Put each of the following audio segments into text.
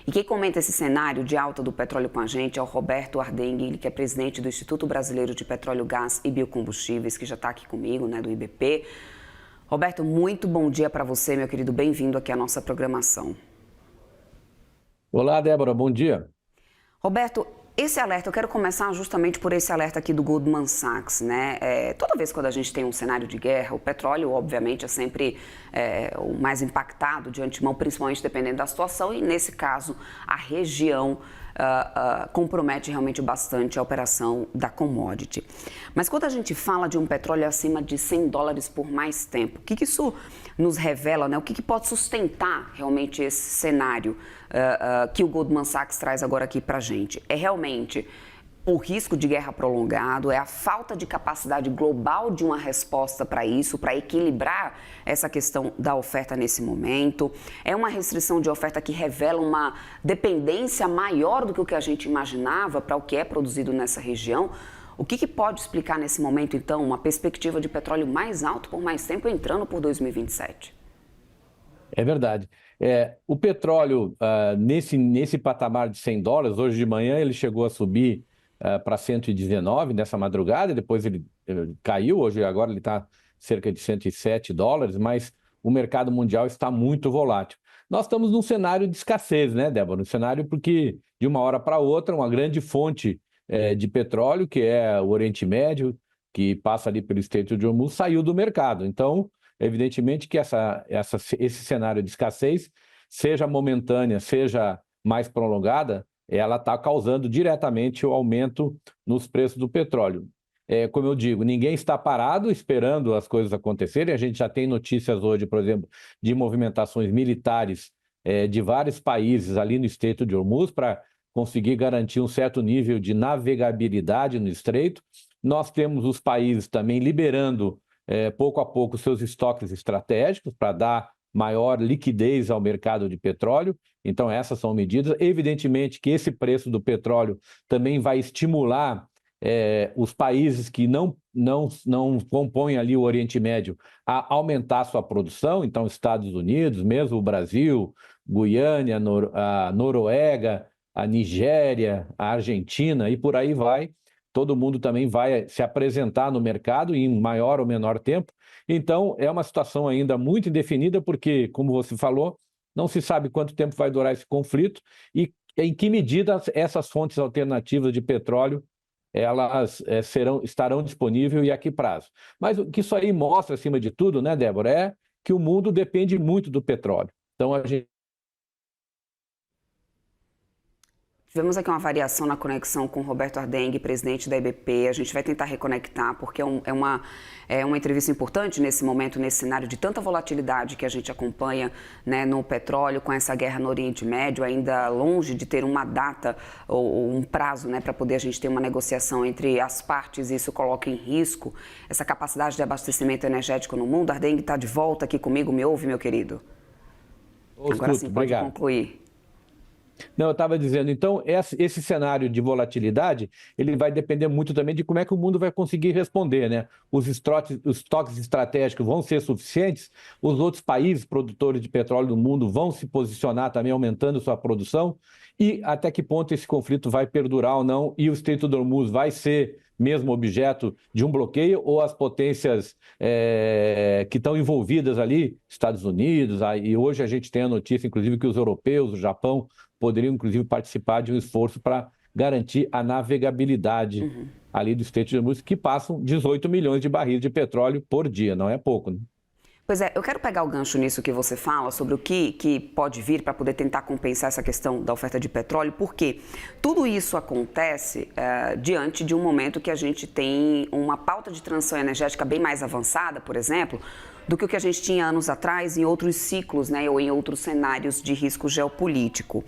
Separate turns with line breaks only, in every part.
E quem comenta esse cenário de alta do petróleo com a gente é o Roberto Ardenghy, ele que é presidente do Instituto Brasileiro de Petróleo, Gás e Biocombustíveis, que já está aqui comigo, né, do IBP. Roberto, muito bom dia para você, meu querido. Bem-vindo aqui à nossa programação.
Olá, Débora. Bom dia.
Roberto, esse alerta, eu quero começar justamente por esse alerta aqui do Goldman Sachs, né? Toda vez quando a gente tem um cenário de guerra, o petróleo, obviamente, é sempre o mais impactado de antemão, principalmente dependendo da situação, e nesse caso, a região compromete realmente bastante a operação da commodity. Mas quando a gente fala de um petróleo acima de $100 por mais tempo, o que isso nos revela, né? O que pode sustentar realmente esse cenário que o Goldman Sachs traz agora aqui para a gente? É realmente o risco de guerra prolongado, é a falta de capacidade global de uma resposta para isso, para equilibrar essa questão da oferta nesse momento, é uma restrição de oferta que revela uma dependência maior do que o que a gente imaginava para o que é produzido nessa região. O que pode explicar nesse momento, então, uma perspectiva de petróleo mais alto por mais tempo entrando por 2027?
É verdade. O petróleo, nesse patamar de $100, hoje de manhã ele chegou a subir para 119 nessa madrugada, depois ele caiu, agora ele está cerca de $107, mas o mercado mundial está muito volátil. Nós estamos num cenário de escassez, né, Débora? Um cenário porque, de uma hora para outra, uma grande fonte de petróleo, que é o Oriente Médio, que passa ali pelo Estreito de Hormuz, saiu do mercado. Então, evidentemente que esse cenário de escassez, seja momentânea, seja mais prolongada, ela está causando diretamente o aumento nos preços do petróleo. Como eu digo, ninguém está parado esperando as coisas acontecerem. A gente já tem notícias hoje, por exemplo, de movimentações militares de vários países ali no Estreito de Hormuz para conseguir garantir um certo nível de navegabilidade no estreito. Nós temos os países também liberando pouco a pouco seus estoques estratégicos para dar maior liquidez ao mercado de petróleo. Então, essas são medidas. Evidentemente que esse preço do petróleo também vai estimular os países que não compõem ali o Oriente Médio a aumentar sua produção. Então, Estados Unidos, mesmo o Brasil, Guiana, a Noruega, a Nigéria, a Argentina e por aí vai. Todo mundo também vai se apresentar no mercado em maior ou menor tempo. Então, é uma situação ainda muito indefinida, porque, como você falou, não se sabe quanto tempo vai durar esse conflito e em que medida essas fontes alternativas de petróleo elas estarão disponíveis e a que prazo. Mas o que isso aí mostra, acima de tudo, né, Débora, é que o mundo depende muito do petróleo. Então, a gente...
Tivemos aqui uma variação na conexão com o Roberto Ardenghy, presidente da IBP. A gente vai tentar reconectar, porque é uma entrevista importante nesse momento, nesse cenário de tanta volatilidade que a gente acompanha, né, no petróleo, com essa guerra no Oriente Médio, ainda longe de ter uma data ou um prazo, né, para poder a gente ter uma negociação entre as partes, e isso coloca em risco essa capacidade de abastecimento energético no mundo. Ardenghy está de volta aqui comigo, me ouve, meu querido? Agora sim, pode concluir.
Não, eu estava dizendo, então, esse cenário de volatilidade, ele vai depender muito também de como é que o mundo vai conseguir responder, né? Os estoques estratégicos vão ser suficientes, os outros países produtores de petróleo do mundo vão se posicionar também aumentando sua produção, e até que ponto esse conflito vai perdurar ou não, e o Estreito de Hormuz vai ser mesmo objeto de um bloqueio, ou as potências que estão envolvidas ali, Estados Unidos, e hoje a gente tem a notícia, inclusive, que os europeus, o Japão, poderiam, inclusive, participar de um esforço para garantir a navegabilidade ali do Estreito de Hormuz, que passam 18 milhões de barris de petróleo por dia, não é pouco, né?
Pois é, eu quero pegar o gancho nisso que você fala, sobre o que pode vir para poder tentar compensar essa questão da oferta de petróleo, porque tudo isso acontece diante de um momento que a gente tem uma pauta de transição energética bem mais avançada, por exemplo, do que o que a gente tinha anos atrás em outros ciclos, né, ou em outros cenários de risco geopolítico.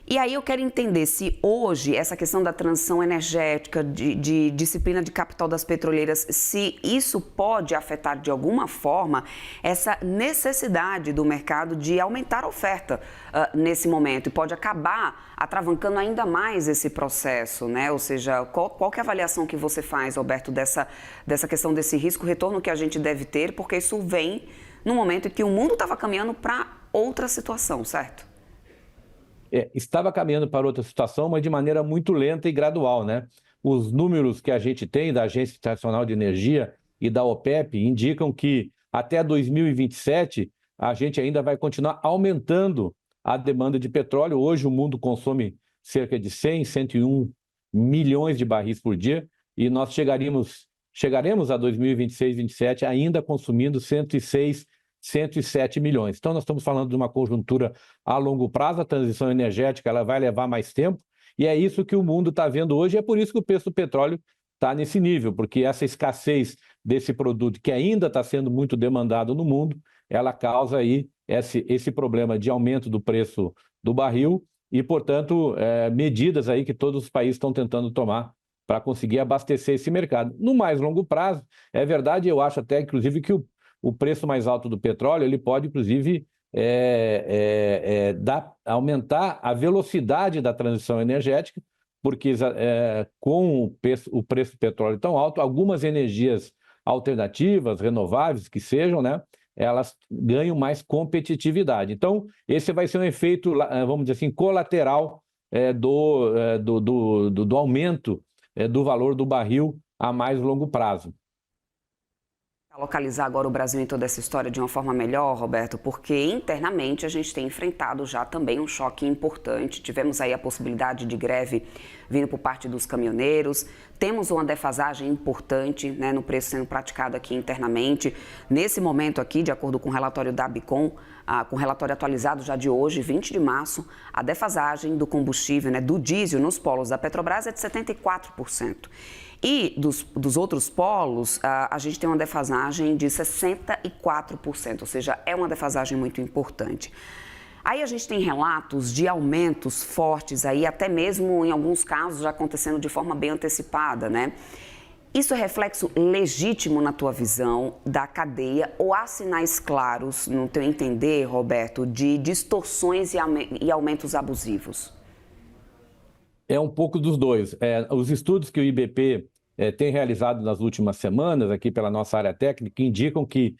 E aí eu quero entender se hoje essa questão da transição energética, de disciplina de capital das petroleiras, se isso pode afetar de alguma forma essa necessidade do mercado de aumentar a oferta nesse momento, e pode acabar atravancando ainda mais esse processo, né? Ou seja, qual que é a avaliação que você faz, Roberto, dessa questão desse risco-retorno que a gente deve ter, porque isso vem no momento em que o mundo estava caminhando para outra situação, certo?
estava caminhando para outra situação, mas de maneira muito lenta e gradual, né? Os números que a gente tem da Agência Internacional de Energia e da OPEP indicam que até 2027 a gente ainda vai continuar aumentando a demanda de petróleo. Hoje o mundo consome cerca de 101 milhões de barris por dia e nós chegaremos a 2026, 2027 ainda consumindo 107 milhões. Então nós estamos falando de uma conjuntura a longo prazo. A transição energética ela vai levar mais tempo e é isso que o mundo está vendo hoje. É por isso que o preço do petróleo está nesse nível, porque essa escassez desse produto que ainda está sendo muito demandado no mundo, ela causa aí esse problema de aumento do preço do barril e, portanto, medidas aí que todos os países estão tentando tomar para conseguir abastecer esse mercado. No mais longo prazo, é verdade, eu acho até, inclusive, que o preço mais alto do petróleo ele pode, inclusive, aumentar a velocidade da transição energética, porque com o preço do petróleo tão alto, algumas energias alternativas, renováveis, que sejam, né, elas ganham mais competitividade. Então, esse vai ser um efeito, vamos dizer assim, colateral do aumento do valor do barril a mais longo prazo.
Localizar agora o Brasil em toda essa história de uma forma melhor, Roberto, porque internamente a gente tem enfrentado já também um choque importante. Tivemos aí a possibilidade de greve vindo por parte dos caminhoneiros, temos uma defasagem importante, né, no preço sendo praticado aqui internamente. Nesse momento aqui, de acordo com o relatório da Abicom, com o relatório atualizado já de hoje, 20 de março, a defasagem do combustível, né, do diesel nos polos da Petrobras é de 74%. E dos outros polos, a gente tem uma defasagem de 64%, ou seja, é uma defasagem muito importante. Aí a gente tem relatos de aumentos fortes aí, até mesmo em alguns casos já acontecendo de forma bem antecipada, né? Isso é reflexo legítimo na tua visão da cadeia ou há sinais claros, no teu entender, Roberto, de distorções e aumentos abusivos?
É um pouco dos dois. Os estudos que o IBP tem realizado nas últimas semanas, aqui pela nossa área técnica, indicam que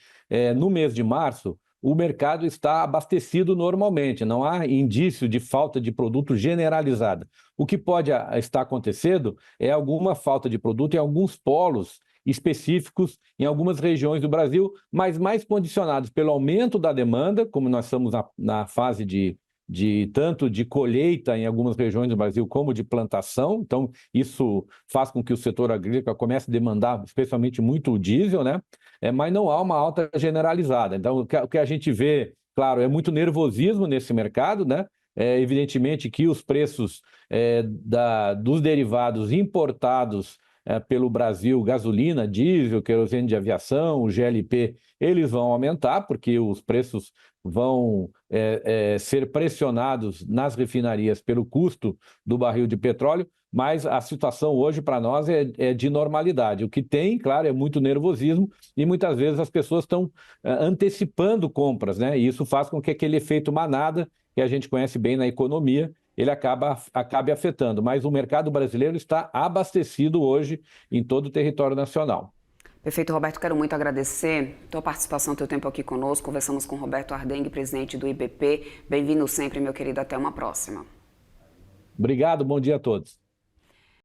no mês de março o mercado está abastecido normalmente, não há indício de falta de produto generalizada. O que pode estar acontecendo é alguma falta de produto em alguns polos específicos, em algumas regiões do Brasil, mas mais condicionados pelo aumento da demanda, como nós estamos na fase tanto de colheita em algumas regiões do Brasil como de plantação. Então isso faz com que o setor agrícola comece a demandar especialmente muito o diesel, né? Mas não há uma alta generalizada. Então o que a gente vê, claro, é muito nervosismo nesse mercado, né? Evidentemente que os preços dos derivados importados pelo Brasil, gasolina, diesel, querosene de aviação, o GLP, eles vão aumentar, porque os preços vão ser pressionados nas refinarias pelo custo do barril de petróleo, mas a situação hoje para nós é de normalidade. O que tem, claro, é muito nervosismo e muitas vezes as pessoas estão antecipando compras, né? E isso faz com que aquele efeito manada, que a gente conhece bem na economia, ele acabe afetando. Mas o mercado brasileiro está abastecido hoje em todo o território nacional.
Perfeito, Roberto. Quero muito agradecer tua participação, teu tempo aqui conosco. Conversamos com Roberto Ardenghy, presidente do IBP. Bem-vindo sempre, meu querido. Até uma próxima.
Obrigado, bom dia a todos.